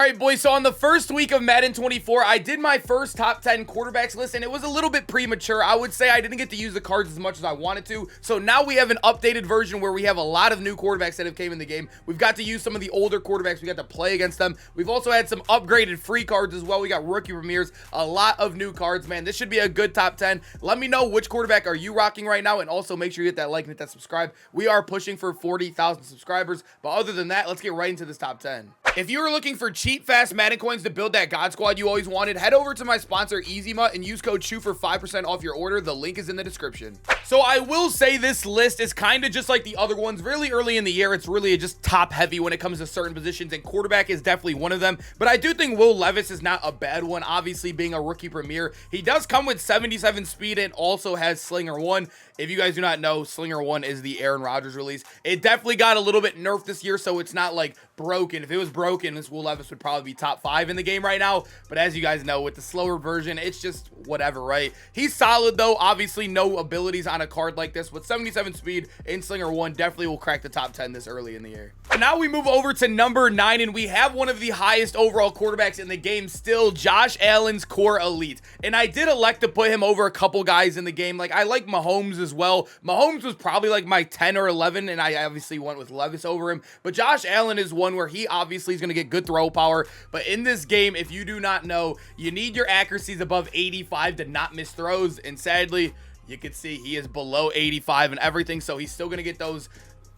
right, boys, so on the first week of Madden 24, I did my first top 10 quarterbacks list, and it was a little bit premature. I would say I didn't get to use the cards as much as I wanted to, so now we have an updated version where we have a lot of new quarterbacks that have came in the game. We've got to use some of the older quarterbacks. We got to play against them. We've also had some upgraded free cards as well. We got rookie premieres, a lot of new cards, man. This should be a good top 10. Let me know which quarterback are you rocking right now, and also make sure you hit that like and hit that subscribe. We are pushing for 40,000 subscribers, but other than that, let's get right into this top 10. If you are looking for cheap, fast Madden coins to build that God Squad you always wanted, head over to my sponsor, EasyMut, and use code CHEW for 5% off your order. The link is in the description. So I will say this list is kind of just like the other ones. Really early in the year, it's really just top heavy when it comes to certain positions, and quarterback is definitely one of them. But I do think Will Levis is not a bad one, obviously being a rookie premier. He does come with 77 speed and also has Slinger 1. If you guys do not know, Slinger 1 is the Aaron Rodgers release. It definitely got a little bit nerfed this year, so it's not like broken. If it was broken, this Will Levis would probably be top 5 in the game right now. But as you guys know, with the slower version, it's just whatever, right? He's solid though. Obviously, no abilities on a card like this, but 77 speed in Slinger 1 definitely will crack the top 10 this early in the year. Now we move over to number 9, and we have one of the highest overall quarterbacks in the game still, Josh Allen's core elite. And I did elect to put him over a couple guys in the game. Like, I like Mahomes as well. Mahomes was probably like my 10 or 11, and I obviously went with Levis over him. But Josh Allen is one where he obviously is going to get good throw power. But in this game, if you do not know, you need your accuracies above 85 to not miss throws. And sadly, you can see he is below 85 and everything. So he's still going to get those,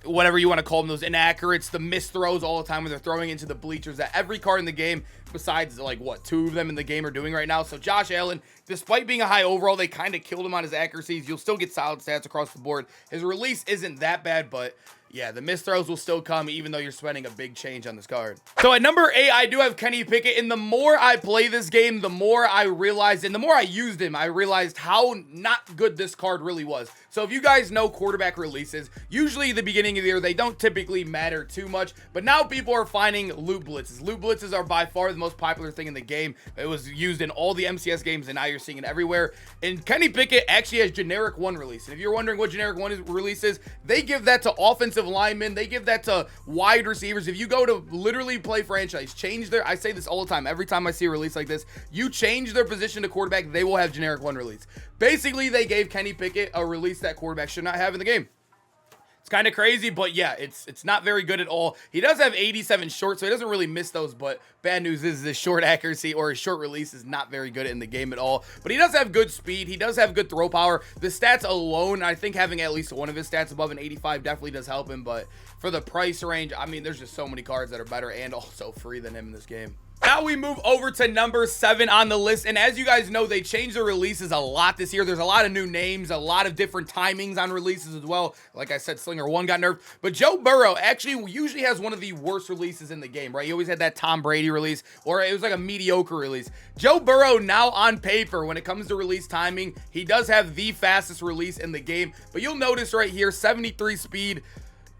whatever you want to call them, those inaccurates, the missed throws all the time when they're throwing into the bleachers that every card in the game, besides like what 2 of them in the game, are doing right now. So Josh Allen, despite being a high overall, they kind of killed him on his accuracies. You'll still get solid stats across the board. His release isn't that bad, but yeah, the missed throws will still come even though you're spending a big change on this card. So at number 8, I do have Kenny Pickett, and the more I play this game, the more I realized, and the more I used him, I realized how not good this card really was. So if you guys know quarterback releases, usually at the beginning of the year, they don't typically matter too much, but now people are finding loot blitzes. Loot blitzes are by far the most popular thing in the game. It was used in all the MCS games, and now you're seeing it everywhere. And Kenny Pickett actually has generic 1 release. And if you're wondering what generic 1 release is, they give that to offensive linemen, they give that to wide receivers. If you go to literally play franchise, change their, I say this all the time, every time I see a release like this, you change their position to quarterback, they will have generic 1 release. Basically, they gave Kenny Pickett a release that quarterback should not have in the game. It's kind of crazy, but yeah, it's not very good at all. He does have 87 short, so he doesn't really miss those, but bad news is his short accuracy or his short release is not very good in the game at all. But he does have good speed. He does have good throw power. The stats alone, I think having at least one of his stats above an 85 definitely does help him, but for the price range, I mean, there's just so many cards that are better and also free than him in this game. Now we move over to number 7 on the list, and as you guys know, they changed the releases a lot this year. There's a lot of new names, a lot of different timings on releases as well. Like I said, Slinger 1 got nerfed, but Joe Burrow actually usually has one of the worst releases in the game, right? He always had that Tom Brady release, or it was like a mediocre release. Joe Burrow now on paper, when it comes to release timing, he does have the fastest release in the game, but you'll notice right here, 73 speed,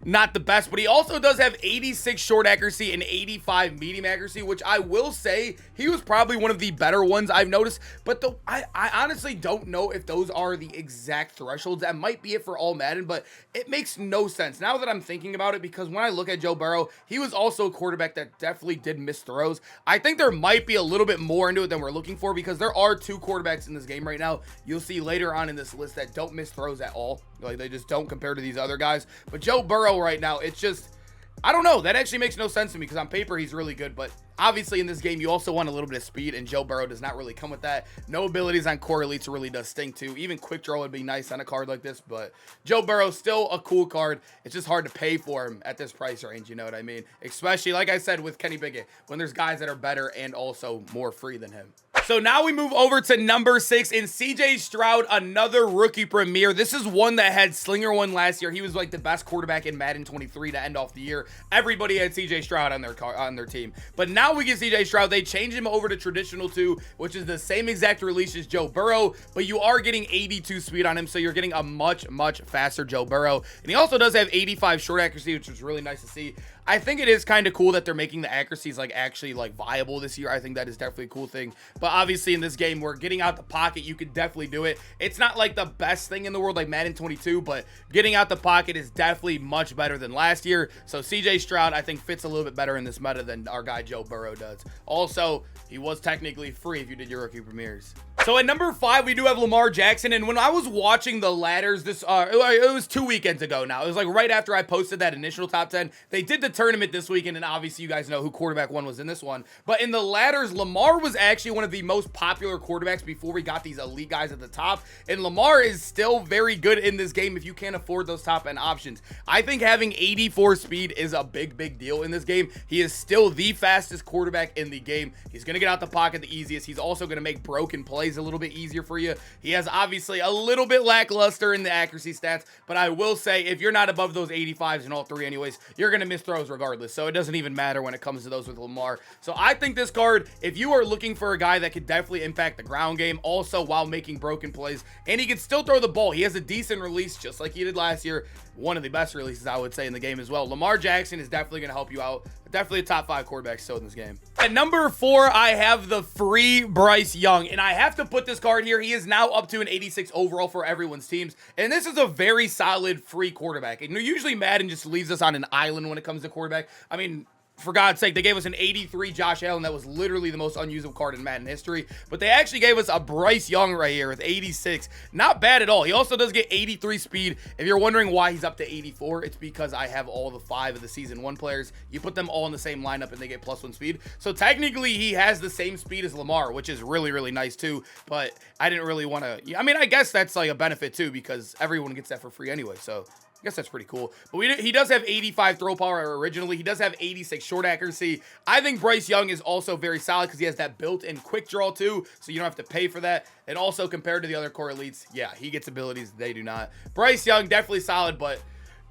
not the best, but he also does have 86 short accuracy and 85 medium accuracy, which I will say he was probably one of the better ones I've noticed. But I honestly don't know if those are the exact thresholds. That might be it for all Madden, but it makes no sense now that I'm thinking about it, because when I look at Joe Burrow, he was also a quarterback that definitely did miss throws. I think there might be a little bit more into it than we're looking for, because there are 2 quarterbacks in this game right now. You'll see later on in this list that don't miss throws at all. Like, they just don't compare to these other guys. But Joe Burrow right now, it's just, I don't know. That actually makes no sense to me, because on paper he's really good, but obviously in this game you also want a little bit of speed, and Joe Burrow does not really come with that. No abilities on core elites really does stink too. Even quick draw would be nice on a card like this, but Joe Burrow's still a cool card. It's just hard to pay for him at this price range, you know what I mean? Especially, like I said, with Kenny Pickett, when there's guys that are better and also more free than him. So now we move over to number 6 in CJ Stroud, another rookie premier. This is one that had Slinger 1 last year. He was like the best quarterback in Madden 23 to end off the year. Everybody had CJ Stroud on their team. But now we get CJ Stroud. They changed him over to traditional 2, which is the same exact release as Joe Burrow, but you are getting 82 speed on him, so you're getting a much faster Joe Burrow. And he also does have 85 short accuracy, which is really nice to see. I think it is kind of cool that they're making the accuracies like actually like viable this year. I think that is definitely a cool thing. But obviously in this game, where getting out the pocket, you could definitely do it. It's not like the best thing in the world like Madden 22, but getting out the pocket is definitely much better than last year. So CJ Stroud, I think, fits a little bit better in this meta than our guy Joe Burrow does. Also, he was technically free if you did your rookie premieres. So at number 5, we do have Lamar Jackson. And when I was watching the ladders this, it was 2 weekends ago now. It was like right after I posted that initial top 10. They did the tournament this weekend, and obviously you guys know who quarterback 1 was in this one. But in the ladders, Lamar was actually one of the most popular quarterbacks before we got these elite guys at the top. And Lamar is still very good in this game if you can't afford those top end options. I think having 84 speed is a big deal in this game. He is still the fastest quarterback in the game. He's going to get out the pocket the easiest. He's also going to make broken plays a little bit easier for you. He has obviously a little bit lackluster in the accuracy stats, but I will say if you're not above those 85s in all 3 anyways, you're going to miss throws regardless. So it doesn't even matter when it comes to those with Lamar. So I think this card, if you are looking for a guy that could definitely impact the ground game also while making broken plays, and he can still throw the ball. He has a decent release just like he did last year. One of the best releases I would say in the game as well. Lamar Jackson is definitely going to help you out. Definitely a top 5 quarterback still in this game. At number 4, I have the free Bryce Young, and I have to put this card here. He is now up to an 86 overall for everyone's teams, and this is a very solid free quarterback. And usually Madden just leaves us on an island when it comes to quarterback. I mean, for God's sake, they gave us an 83 Josh Allen. That was literally the most unusable card in Madden history. But they actually gave us a Bryce Young right here with 86. Not bad at all. He also does get 83 speed. If you're wondering why he's up to 84, it's because I have all the 5 of the Season 1 players. You put them all in the same lineup and they get +1 speed. So technically, he has the same speed as Lamar, which is really nice too. But I didn't really want to... I mean, I guess that's like a benefit too because everyone gets that for free anyway. So... I guess that's pretty cool. But he does have 85 throw power originally. He does have 86 short accuracy. I think Bryce Young is also very solid because he has that built-in quick draw too, so you don't have to pay for that. And also compared to the other core elites, yeah, he gets abilities they do not. Bryce Young, definitely solid, but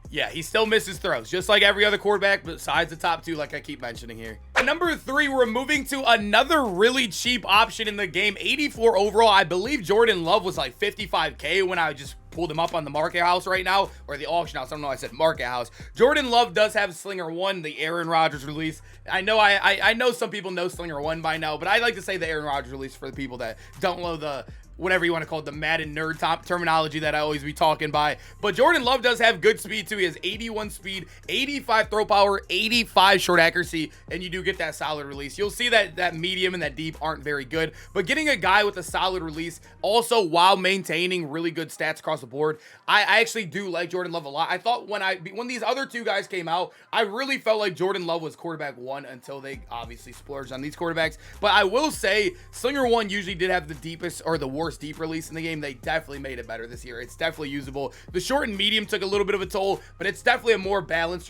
yeah, he still misses throws, just like every other quarterback besides the top 2, like I keep mentioning here. At number 3, we're moving to another really cheap option in the game. 84 overall. I believe Jordan Love was like 55K when I just pulled him up on the market house right now, or the auction house. I don't know, I said market house. Jordan Love does have Slinger 1, the Aaron Rodgers release. I know I know some people know Slinger 1 by now, but I like to say the Aaron Rodgers release for the people that don't know the whatever you want to call it, the Madden nerd top terminology that I always be talking by. But Jordan Love does have good speed too. He has 81 speed, 85 throw power, 85 short accuracy, and you do get that solid release. You'll see that medium and that deep aren't very good, but getting a guy with a solid release also while maintaining really good stats across the board, I actually do like Jordan Love a lot. I thought when these other 2 guys came out, I really felt like Jordan Love was quarterback 1 until they obviously splurged on these quarterbacks. But I will say Slinger 1 usually did have the deepest or the worst deep release in the game. They definitely made it better this year. It's definitely usable. The short and medium took a little bit of a toll, but it's definitely a more balanced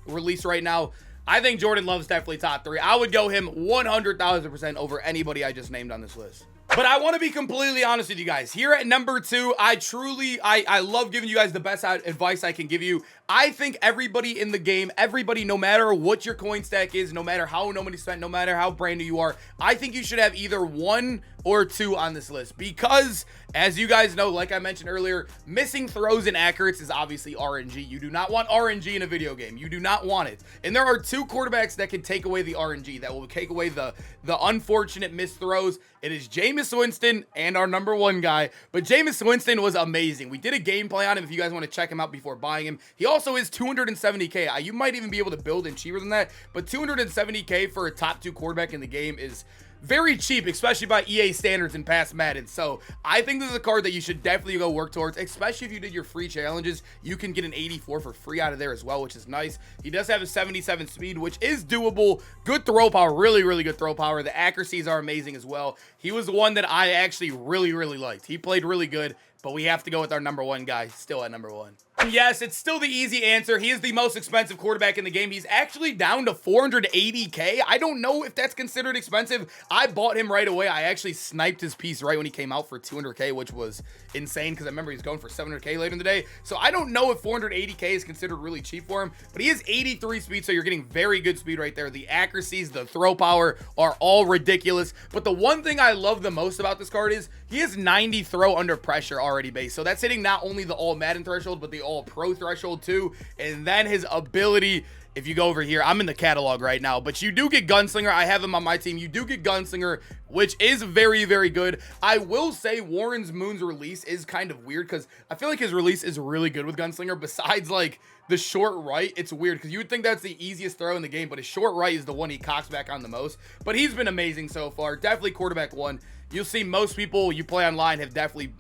release right now. I think Jordan Love's definitely top 3. I would go him 100,000% over anybody I just named on this list. But I want to be completely honest with you guys. Here at number 2, I love giving you guys the best advice I can give you. I think everybody in the game, everybody, no matter what your coin stack is, no matter how no money spent, no matter how brand new you are, I think you should have either 1 or 2 on this list because, as you guys know, like I mentioned earlier, missing throws and accurates is obviously RNG. You do not want RNG in a video game. You do not want it. And there are 2 quarterbacks that can take away the RNG, that will take away the unfortunate missed throws. It is Jameis Winston and our number 1 guy. But Jameis Winston was amazing. We did a gameplay on him if you guys want to check him out before buying him. He also is 270K. You might even be able to build in cheaper than that, but 270K for a top 2 quarterback in the game is very cheap, especially by EA standards in past Madden. So I think this is a card that you should definitely go work towards, especially if you did your free challenges. You can get an 84 for free out of there as well, which is nice. He does have a 77 speed, which is doable. Good throw power, really good throw power. The accuracies are amazing as well. He was the one that I actually really liked. He played really good, but we have to go with our number 1 guy, still at number 1. Yes, it's still the easy answer. He is the most expensive quarterback in the game. He's actually down to 480K. I don't know if that's considered expensive. I bought him right away. I actually sniped his piece right when he came out for 200K, which was insane because I remember he was going for 700K later in the day. So I don't know if 480K is considered really cheap for him, but he is 83 speed, so you're getting very good speed right there. The accuracies, the throw power are all ridiculous. But the one thing I love the most about this card is he has 90 throw under pressure already base. So that's hitting not only the all Madden threshold, but the all pro threshold too. And then his ability if you go over here, I'm in the catalog right now, but you do get Gunslinger. I have him on my team. You do get Gunslinger, which is very, very good. I will say Warren's Moon's release is kind of weird because I feel like his release is really good with Gunslinger. Besides, like, the short right, it's weird because you would think that's the easiest throw in the game, but his short right is the one he cocks back on the most. But he's been amazing so far. Definitely quarterback one. You'll see most people you play online have definitely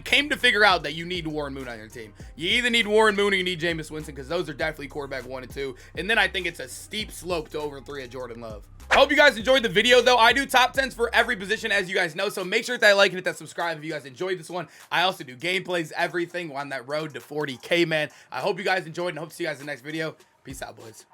came to figure out that you need Warren Moon on your team. You either need Warren Moon or you need Jameis Winston because those are definitely quarterback 1 and 2. And then I think it's a steep slope to over 3 at Jordan Love. I hope you guys enjoyed the video, though. I do top 10s for every position, as you guys know, so make sure that like and hit that subscribe if you guys enjoyed this one. I also do gameplays, everything. We're on that road to 40K, man. I hope you guys enjoyed and hope to see you guys in the next video. Peace out, boys.